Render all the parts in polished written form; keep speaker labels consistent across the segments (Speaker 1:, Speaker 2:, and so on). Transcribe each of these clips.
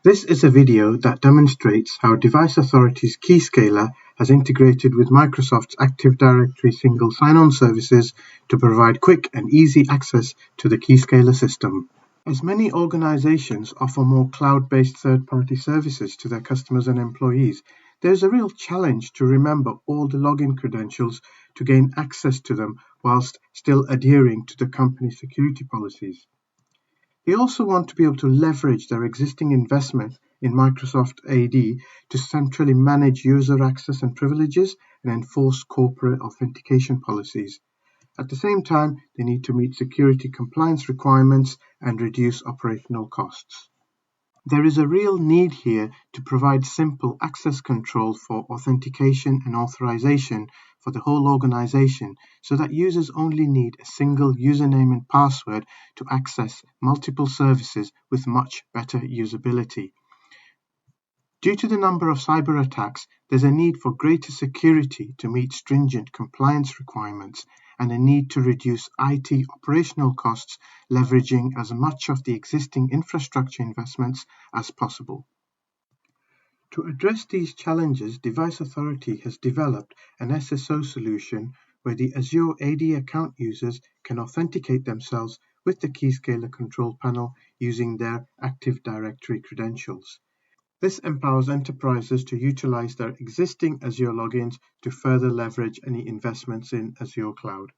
Speaker 1: This is a video that demonstrates how Device Authority's Keyscaler has integrated with Microsoft's Active Directory single sign-on services to provide quick and easy access to the Keyscaler system. As many organizations offer more cloud-based third-party services to their customers and employees, there is a real challenge to remember all the login credentials to gain access to them whilst still adhering to the company's security policies. They also want to be able to leverage their existing investment in Microsoft AD to centrally manage user access and privileges and enforce corporate authentication policies. At the same time, they need to meet security compliance requirements and reduce operational costs. There is a real need here to provide simple access control for authentication and authorization for the whole organization so that users only need a single username and password to access multiple services with much better usability. Due to the number of cyber attacks, there's a need for greater security to meet stringent compliance requirements and a need to reduce IT operational costs, leveraging as much of the existing infrastructure investments as possible. To address these challenges, Device Authority has developed an SSO solution where the Azure AD account users can authenticate themselves with the Keyscaler control panel using their Active Directory credentials. This empowers enterprises to utilize their existing Azure logins to further leverage any investments in Azure Cloud.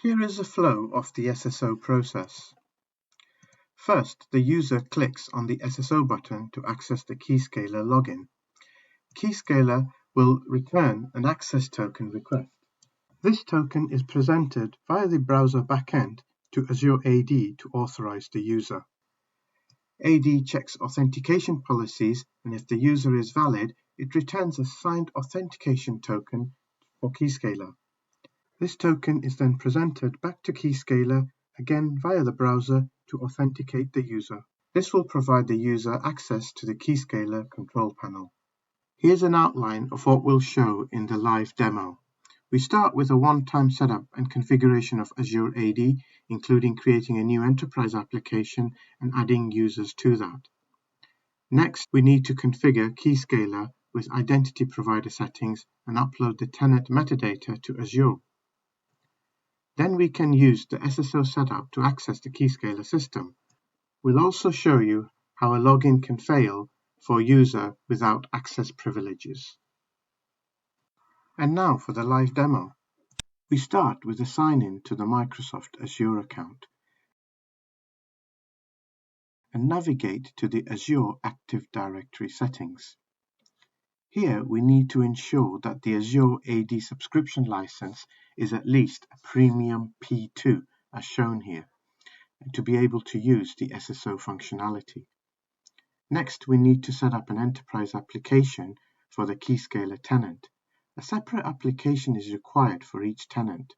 Speaker 1: Here is a flow of the SSO process. First, the user clicks on the SSO button to access the Keyscaler login. Keyscaler will return an access token request. This token is presented via the browser backend to Azure AD to authorize the user. AD checks authentication policies, and if the user is valid, it returns a signed authentication token for Keyscaler. This token is then presented back to Keyscaler, again via the browser, to authenticate the user. This will provide the user access to the Keyscaler control panel. Here's an outline of what we'll show in the live demo. We start with a one-time setup and configuration of Azure AD, including creating a new enterprise application and adding users to that. Next, we need to configure Keyscaler with identity provider settings and upload the tenant metadata to Azure. Then we can use the SSO setup to access the Keyscaler system. We'll also show you how a login can fail for a user without access privileges. And now for the live demo. We start with a sign-in to the Microsoft Azure account and navigate to the Azure Active Directory settings. Here we need to ensure that the Azure AD subscription license is at least a Premium P2 as shown here, to be able to use the SSO functionality. Next, we need to set up an enterprise application for the Keyscaler tenant. A separate application is required for each tenant.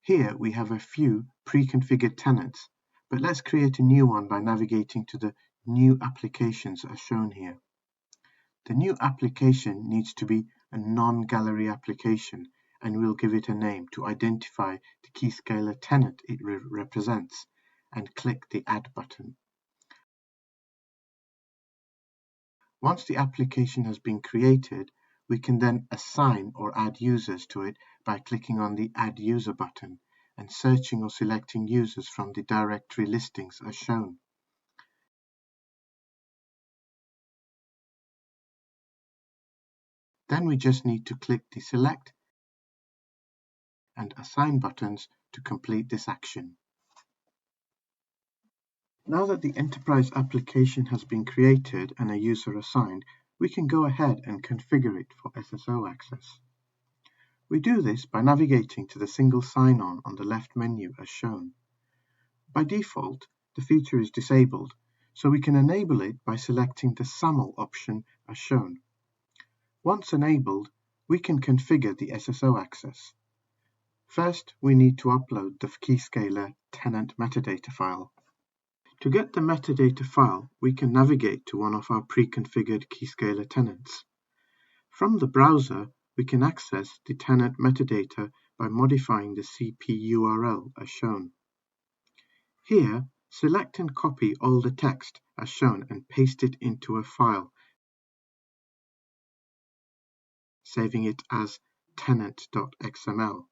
Speaker 1: Here we have a few pre-configured tenants, but let's create a new one by navigating to the New Applications as shown here. The new application needs to be a non-gallery application, and we'll give it a name to identify the Keyscaler tenant it represents, and click the Add button. Once the application has been created, we can then assign or add users to it by clicking on the Add User button and searching or selecting users from the directory listings as shown. Then we just need to click the Select and Assign buttons to complete this action. Now that the enterprise application has been created and a user assigned, we can go ahead and configure it for SSO access. We do this by navigating to the single sign-on on the left menu as shown. By default, the feature is disabled, so we can enable it by selecting the SAML option as shown. Once enabled, we can configure the SSO access. First, we need to upload the Keyscaler tenant metadata file. To get the metadata file, we can navigate to one of our pre-configured Keyscaler tenants. From the browser, we can access the tenant metadata by modifying the CP URL as shown. Here, select and copy all the text as shown and paste it into a file, saving it as tenant.xml.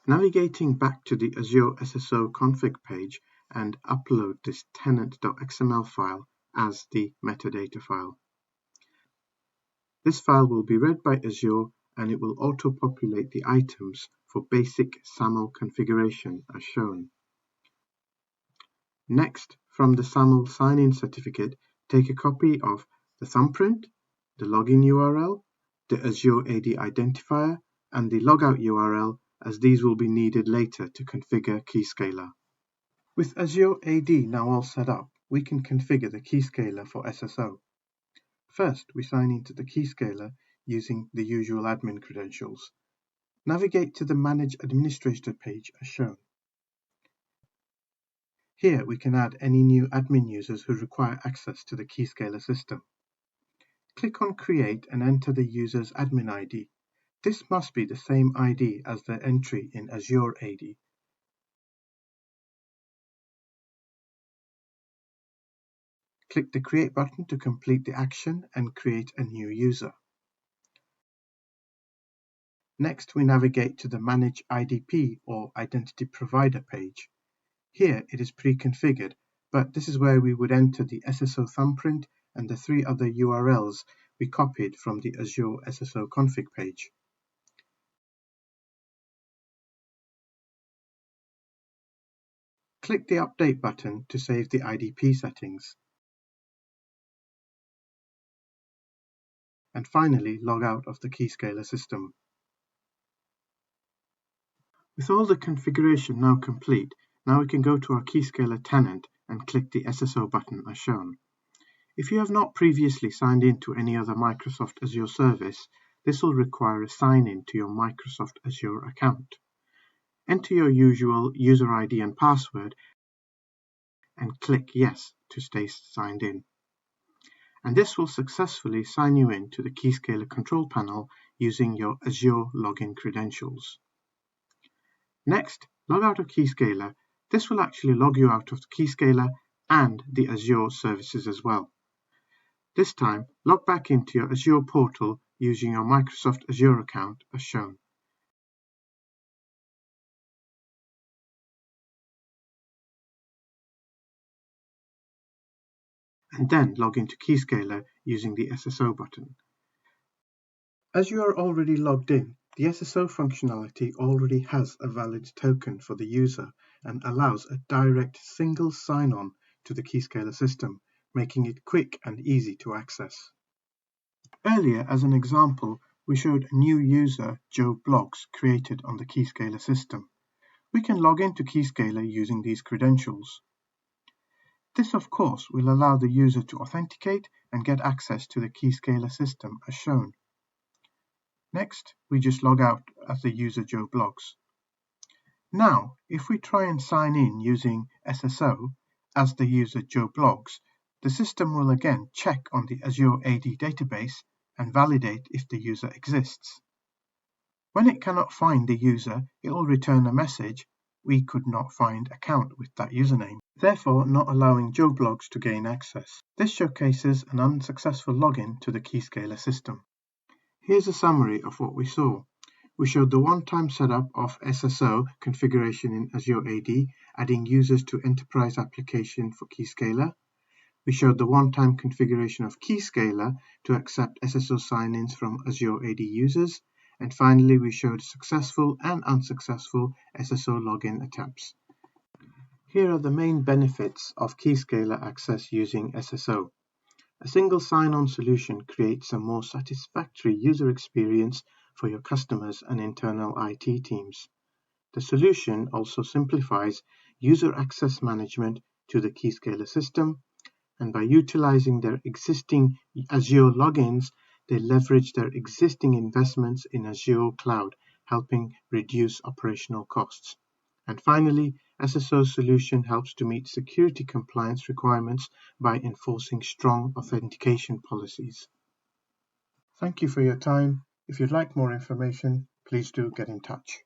Speaker 1: Navigating back to the Azure SSO config page and upload this tenant.xml file as the metadata file. This file will be read by Azure and it will auto-populate the items for basic SAML configuration as shown. Next, from the SAML sign-in certificate, take a copy of the thumbprint, the login URL, the Azure AD identifier, and the logout URL, as these will be needed later to configure Keyscaler. With Azure AD now all set up, we can configure the Keyscaler for SSO. First, we sign into the Keyscaler using the usual admin credentials. Navigate to the Manage Administrator page as shown. Here we can add any new admin users who require access to the Keyscaler system. Click on Create and enter the user's admin ID. This must be the same ID as the entry in Azure AD. Click the Create button to complete the action and create a new user. Next, we navigate to the Manage IDP or Identity Provider page. Here it is pre-configured, but this is where we would enter the SSO thumbprint and the 3 other URLs we copied from the Azure SSO config page. Click the Update button to save the IDP settings. And finally, log out of the Keyscaler system. With all the configuration now complete, now we can go to our Keyscaler tenant and click the SSO button as shown. If you have not previously signed in to any other Microsoft Azure service, this will require a sign-in to your Microsoft Azure account. Enter your usual user ID and password and click Yes to stay signed in. And this will successfully sign you in to the Keyscaler control panel using your Azure login credentials. Next, log out of Keyscaler. This will actually log you out of the Keyscaler and the Azure services as well. This time, log back into your Azure portal using your Microsoft Azure account as shown. And then log into Keyscaler using the SSO button. As you are already logged in, the SSO functionality already has a valid token for the user and allows a direct single sign-on to the Keyscaler system, making it quick and easy to access. Earlier, as an example, we showed a new user, Joe Bloggs, created on the Keyscaler system. We can log into Keyscaler using these credentials. This, of course, will allow the user to authenticate and get access to the Keyscaler system as shown. Next, we just log out as the user Joe Bloggs. Now, if we try and sign in using SSO as the user Joe Bloggs, the system will again check on the Azure AD database and validate if the user exists. When it cannot find the user, it will return a message, "We could not find account with that username," therefore not allowing Joe Bloggs to gain access. This showcases an unsuccessful login to the Keyscaler system. Here's a summary of what we saw. We showed the one-time setup of SSO configuration in Azure AD, adding users to enterprise application for Keyscaler. We showed the one-time configuration of Keyscaler to accept SSO sign-ins from Azure AD users. And finally, we showed successful and unsuccessful SSO login attempts. Here are the main benefits of Keyscaler access using SSO. A single sign-on solution creates a more satisfactory user experience for your customers and internal IT teams. The solution also simplifies user access management to the Keyscaler system, and by utilizing their existing Azure logins, they leverage their existing investments in Azure Cloud, helping reduce operational costs. And finally, SSO solution helps to meet security compliance requirements by enforcing strong authentication policies. Thank you for your time. If you'd like more information, please do get in touch.